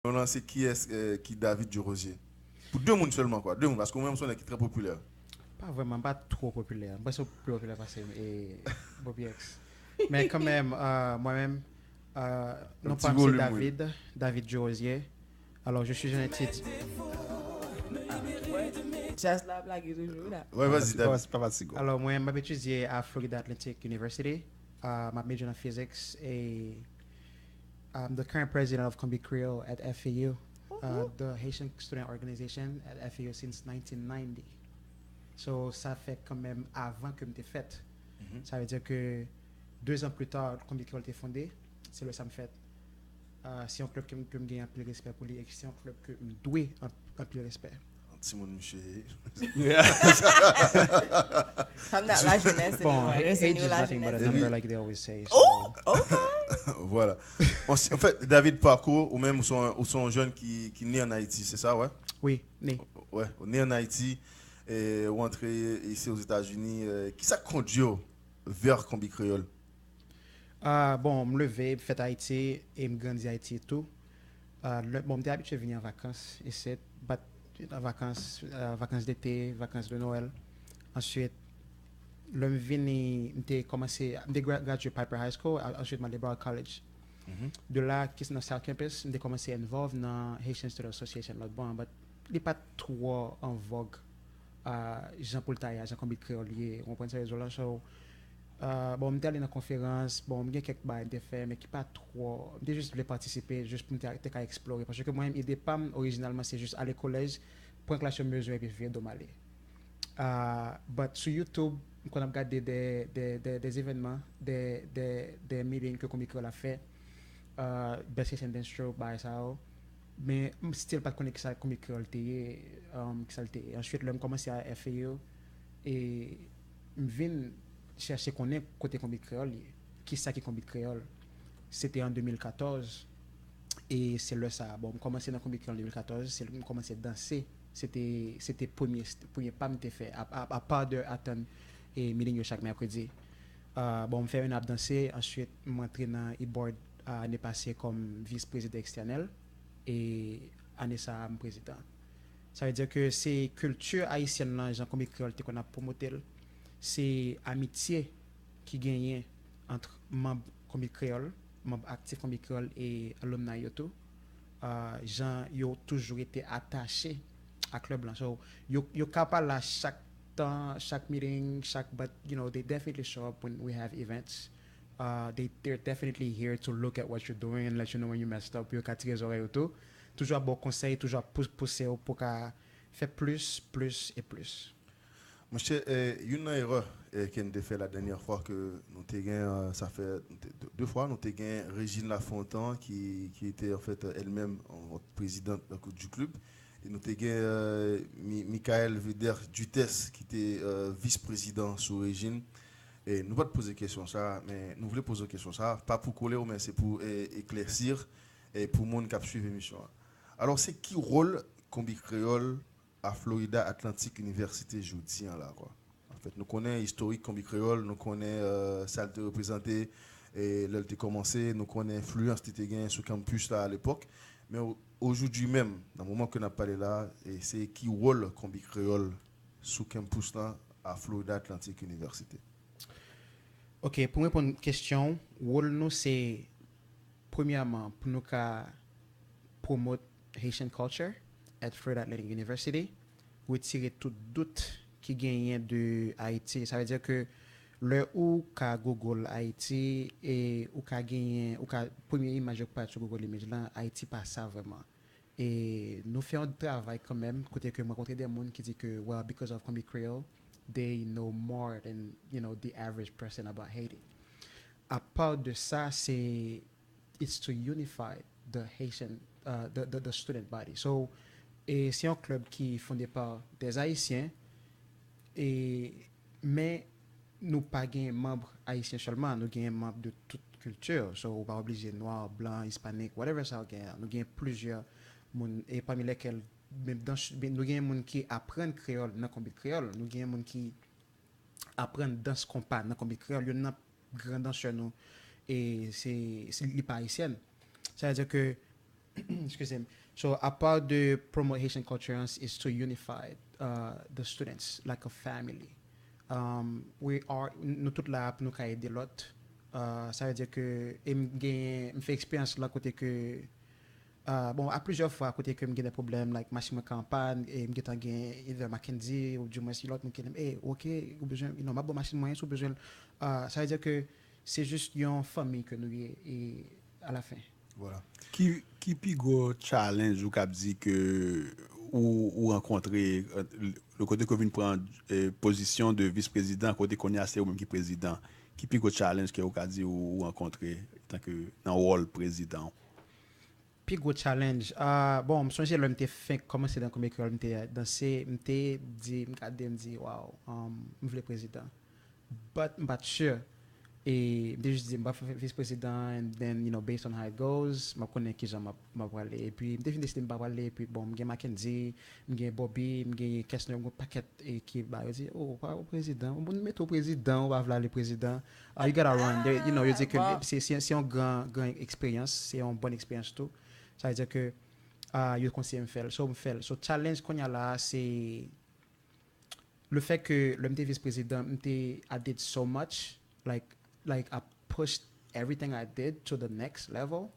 On a c'est qui est qui David Durosier. Pour deux mondes seulement quoi, deux mondes parce que moi-même son qui est très populaire. Pas vraiment, pas trop populaire. Pas trop populaire parce que Bobby X. Mais quand même, moi-même, Un non petit pas c'est volume oui. David Josier. Alors, je suis un étudiant. Ouais. Just la blague toujours là. Ouais, vas-y David. Pas fatigant. Alors, moi, je étudié à Florida Atlantic University. Ma major in physics. Et I'm the current president of Combi Creole at FAU, the Haitian Student Organization at FAU since 1990. So, ça fait quand même avant que je fait. Ça veut dire que 2 ans plus tard, Combi Creole était fondé. C'est le ça me fait. Si un club que me gagne un peu de respect pour lui, et si un club que me doit un peu de respect. Un petit monde monsieur. Comme dans la jeunesse, c'est Bon, nous, age c'est is nous la nothing but a jeunesse. number, like they always say. So. Oh, ok. Voilà. En fait, David parcours ou même ou sont jeunes qui nés en Haïti, c'est ça ouais? Oui, né. Ouais, on est en Haïti et ou entré ici aux États-Unis, qui ça conduit vers Combi Créole? Bon, me lever, me fait Haïti et me grandir Haïti et tout. Bon, j'étais habitué à venir en vacances. Et c'est vacances d'été, vacances de Noël. Ensuite, le me venu, j'ai commencé, j'ai gradué Piper High School, ensuite je Brown College. De là, qui est dans South Campus, j'ai commencé à involve dans Haitian Student Association là bon, mais il n'est pas trop en vogue. Jean Paul Taillard, Jean Combi Créole, on prend ça là. So, bon, je suis allé dans la conférence, bon, il y a quelques bails de faire, mais qui pas trop. Je juste voulais participer, juste pour me explorer. Parce que moi-même, l'idée pas originalement, c'est juste aller au collège, prendre la mesure et puis venir de m'aller. But sur YouTube, quand on a regardé des événements, des meetings que Comic a fait, Best Case and Dance by ça, mais still pas connaître ça Comic qui ça était. Ensuite, là, je commencé à FAO et je viens chercher qu'on est côté Comic Créole, qui ça qui Comic Créole. C'était en 2014 et c'est là ça. Bon, je commencé dans Comic Créole en 2014, c'est là que je commencé à danser. C'était premier pas me fait à part de attendre et meeting chaque mercredi. Bon, me faire une app danser, ensuite m'entrer dans e-board année passée comme vice-président externel et année ça me président. Ça veut dire que c'est culture haïtienne là, Jean comme créole qu'on a promoté, c'est amitié qui gagne entre membres comme créole, membres actifs comme créole et alumni tout. Gens ont toujours été attachés à club là. So yo capable à chaque temps, chaque meeting, but you know they definitely show up when we have events. They're definitely here to look at what you're doing and let you know when you messed up. Yo ka tirer les oreilles tout. Toujours bon conseil, toujours pousser pour qu'à faire plus et plus. Monsieur, une erreur qu'on a fait la dernière fois que nous avons gagné, ça fait 2 fois, nous avons gagné Régine Lafontaine qui était en fait elle-même présidente du club. Et nous avons gagné Michael Vider Dutès qui était vice-président sous Régine. Et nous ne pas te poser question ça, mais nous voulons poser question ça, pas pour coller, mais c'est pour éclaircir et pour le monde qui a suivi l'émission. Alors, c'est qui rôle Combi Créole à Florida Atlantic University jeudi là quoi. En fait, nous connaissons historique Combi Créole, nous connaissons ça te représenté et là tu commencé, nous connaissons influence tu gain sur campus là à l'époque, mais aujourd'hui même dans le moment que nous avons parlé là, et c'est qui rôle Combi Créole sous campus là à Florida Atlantic University. OK, pour répondre à une question, rôle nous c'est premièrement pour nous promouvoir Haitian culture at Florida Atlantic University, retirer tout doute qui gagne de Haïti. Ça veut dire que le ou ka Google Haïti et ou ka gagne ou ka première image pas sur Google Image là, Haïti pas ça vraiment. Et nous faisons un travail quand même côté que moi rencontrer des gens qui disent que well because of Combi Creole they know more than you know the average person about Haiti. À part de ça, it's to unify the Haitian the student body. So et c'est un club qui est fondé par des Haïtiens et mais nous pas gain membres haïtiens seulement, nous gain membres de toute culture. So on pas obligé noir, blanc, hispanique, whatever ça gain. Nous gain plusieurs moun et parmi lesquels même dans nous gain moun qui apprennent créole dans combi créole, nous gain moun qui apprennent danse compas dans combi créole, il y a grand danseur nous et c'est pas haïtienne. Ça veut dire que excusez me. So a part de promote Haitian culture is to unify the students like a family. We are nous toutes là pour nous aider l'autre. Ça veut dire que me fait expérience là côté que bon à plusieurs fois côté que me des problèmes like machine de campagne et me gagne either Mackenzie ou du moins si l'autre me dit eh OK ou besoin non ma bonne machine moyen sous besoin ça veut dire que c'est juste une famille que nous et à la fin. Voilà. Qui pi gros challenge ou cap dit que ou rencontrer le côté que vient prendre position de vice-président côté qu'on est assez ou même qui président qui pi gros challenge que ou cap dit ou rencontrer tant que dans rôle président Puis gros challenge bon me songe l'homme t'ai fait commencer dans comme école m'était danser m'était dit me dit wow me voulais président but sure et me juste dit me vice président and then you know based on how it goes me connais qui j'en m'a parler et puis me décidé me parler et puis bon me Mackenzie me Bobby me question un paquet et qui bah dit oh président on va mettre au président on va voir le président you gotta run there, you know you dis que c'est un grand expérience c'est une bonne expérience tout ça veut dire que you conseille me faire so challenge qu'on y a là c'est le fait que le vice-président I did so much like I pushed everything I did to the next level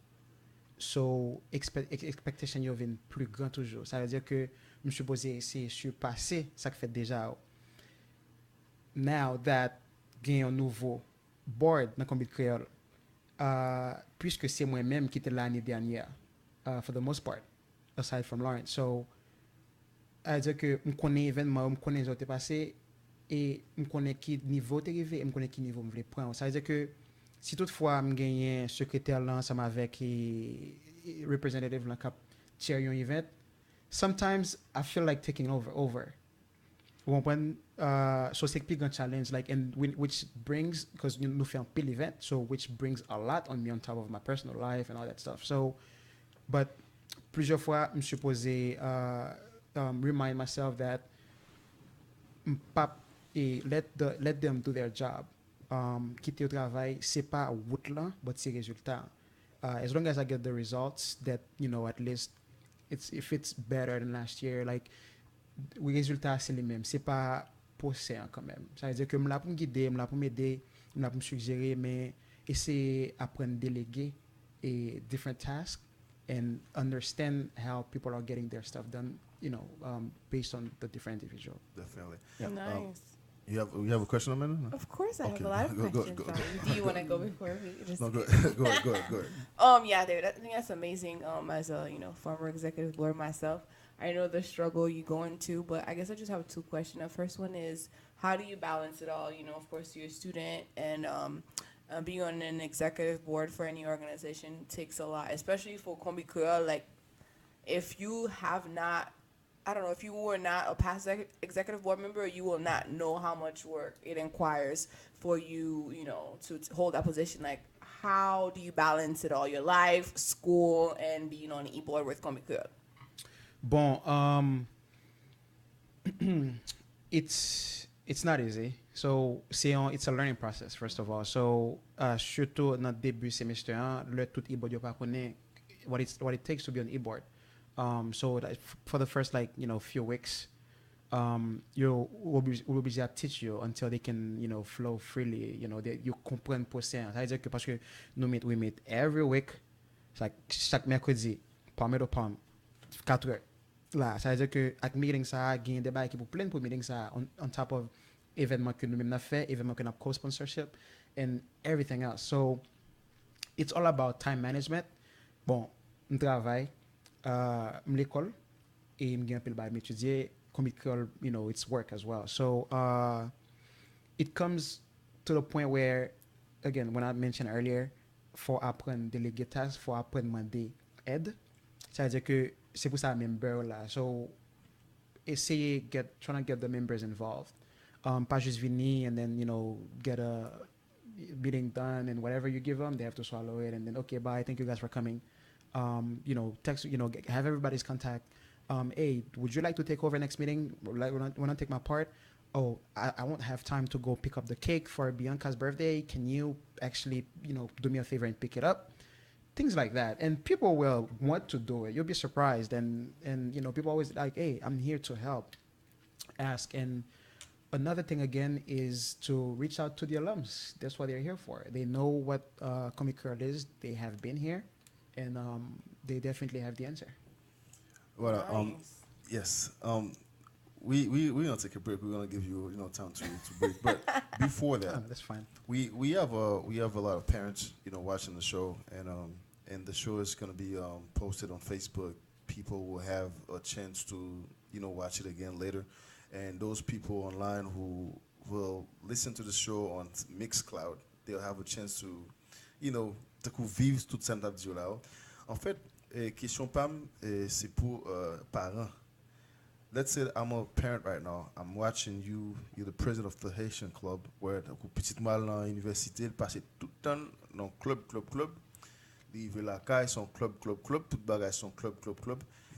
so expectation yo vient plus grand toujours ça veut dire que je suis supposé c'est surpasser ça que fait déjà now that gain un nouveau board dans comité créole puisque c'est moi-même qui était l'année dernière for the most part aside from Lawrence so c'est-à-dire que je connais événement je connais ce qui passé et je connais qui niveau t'es arrivé et je connais qui niveau me voulais prendre ça veut dire que si toutefois je gagne secrétaire là ensemble avec representative là cap chair un event sometimes I feel like taking over vous comprenez so c'est plus grand challenge like and which brings because nous fait un pile event so which brings a lot on me on top of my personal life and all that stuff so but plusieurs fois je suis posé remind myself that let them do their job quitter au travail c'est pas route là but c'est résultat as long as I get the results that you know at least if it's better than last year like les résultats c'est les mêmes c'est pas poussé quand même ça veut dire que me là pour me guider me là pour m'aider me là pour me suggérer mais essayer apprendre déléguer et different tasks and understand how people are getting their stuff done you know based on the different individual. Definitely. Nice. You have a question on that? No? Of course, I have Okay. a lot of Go questions. ahead. Do you want to go before we just? No, go ahead. Yeah, David. I think that's amazing. As a former executive board myself, I know the struggle you go into, but I guess I just have two questions. The first one is, how do you balance it all? You know, of course, you're a student, and being on an executive board for any organization takes a lot, especially for Combi Creole. Like, if you have not, I don't know, if you were not a past executive board member, you will not know how much work it requires for you, to hold that position. Like, how do you balance it all? Your life, school, and being on the e-board with Combi Creole? Bon, it's not easy. So it's a learning process first of all. So surtout dans début semestre 1, le tout e-board yo pas connaît what it takes to be on e-board. So that for the first few weeks, you will be to teach you until they can flow freely. You comprennent pour ça. Ça veut dire que parce que we meet every week, like chaque mercredi, palme de palme, 4 heures. Là, ça veut dire que avec meeting ça, gain débat qui pour plein pour meeting ça on top of événements que nous-mêmes n'a fait, événements que nous co-sponsorship and everything else. So it's all about time management. Bon, on travaille l'école et me gagne un peu le bail m'étudier comme école, it's work as well. So it comes to the point where again when I mentioned earlier for apprendre déléguer tasks, for apprendre demander aide. Ça veut dire que c'est pour ça member là. So essayer trying to get the members involved. Pas juste venir and then get a meeting done and whatever you give them they have to swallow it and then okay bye, thank you guys for coming. Text, have everybody's contact. Hey, would you like to take over next meeting? Like, when I take my part, oh, I won't have time to go pick up the cake for Bianca's birthday. Can you actually, do me a favor and pick it up? things like that, and people will want to do it. You'll be surprised, and people always like, hey, I'm here to help, ask. And another thing again is to reach out to the alums. That's what they're here for. They know what Comic Curl is. They have been here, and they definitely have the answer. Well, Nice. yes. We're gonna take a break. We're gonna give you time to break. But before that, That's fine. we have a lot of parents watching the show, and the show is gonna be posted on Facebook. People will have a chance to watch it again later, and those people online who will listen to the show on Mixcloud, they'll have a chance to de vivre toute cette là. En fait, question Pam, c'est pour parents. Let's say I'm a parent right now. I'm watching you. You're the president of the Haitian Club, where petit mal dans l'université, il passe tout le temps dans club. Il veut la caille, son club, tout bagage son club.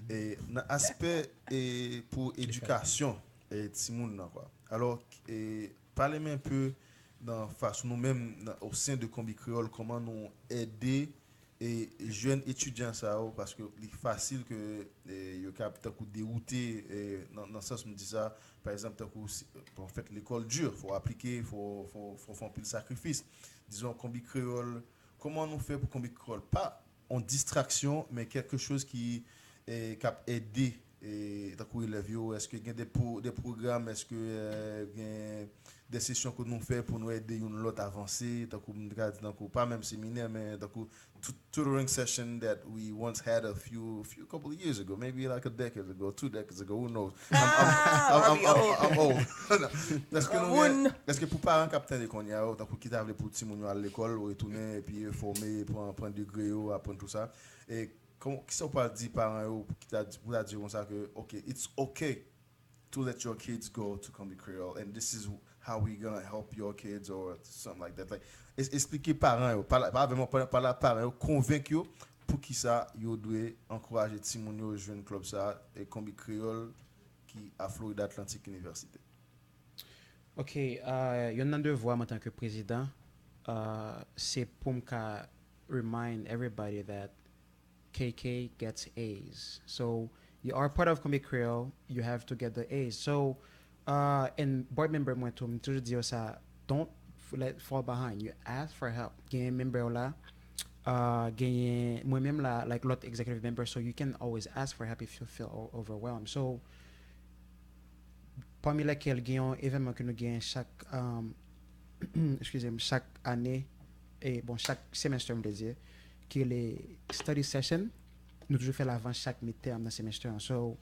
Et dans aspect pour éducation et timoun là quoi. Alors parlez-moi un peu dans face nous-mêmes au sein de Combi Creole comment nous aider et jeunes étudiants ça parce que c'est facile que yo cap coup dérouté dans le sens me dit ça par exemple en fait l'école dure faut appliquer faut faire un peu de sacrifice disons Combi Creole comment nous fait pour Combi Creole pas en distraction mais quelque chose qui cap aider et tant élèves est-ce que il y a des programmes est-ce que il y a des sessions que nous fait pour nous aider une l'autre avancer donc pas même séminaire mais donc tutoring session that we once had a few couple of years ago maybe like a decade ago 2 decades ago who knows I'm old est-ce que pour parents captain de qu'on y a donc qui t'avait pour petit moun à l'école retourner et puis former pour prendre degré apprendre tout ça et qui sont pas dit parents qui t'a dit comme ça que okay it's okay to let your kids go to Combi Creole and this is how we gonna help your kids or something like that like expliquer parents pas vraiment par la parents convaincre pour qui ça yo doit encourager ti moun yo joindre club ça et Combi Creole qui à Florida Atlantic University. OK, il y a un devoir en tant que président, c'est pour me remind everybody that KK gets A's. So you are part of Comic Creole, you have to get the A's. So and board member moi to toujours dire ça, don't fall behind. You ask for help. Gain member là, gain moi-même là like lot executive member, so you can always ask for help if you feel overwhelmed. So parmi lesquels gagnons événement que nous gagnons chaque excusez-moi chaque année et bon chaque semestre on peut dire qui est les study session nous toujours fait l'avant chaque mi-terme dans semestre so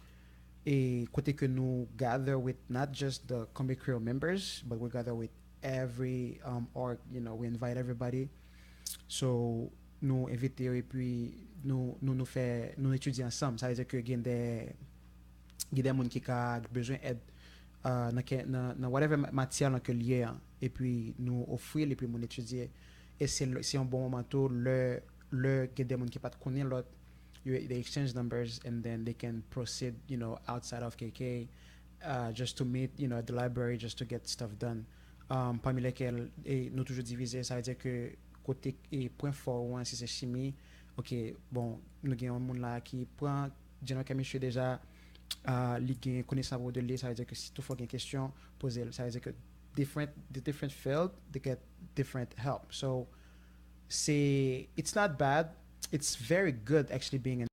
et côté que nous gather with not just the Combi Creole members but we gather with every org we invite everybody so nous inviter et puis nous fait nous étudier ensemble ça veut dire que il y a des gens qui a besoin d'aide dans whatever matière que lié et puis nous offrir et puis mon étudier et c'est un bon moment tout le que des gens qui pas connaître l'autre they exchange numbers and then they can proceed outside of KK just to meet at the library just to get stuff done parmi lesquels nous toujours diviser ça veut dire que côté point fort si c'est chimie OK bon nous gagnons un monde là qui prend general chemistry déjà li connaissance de lui ça veut dire que si tu fais une question poser ça veut dire que the different field they get different help so it's not bad it's very good actually being in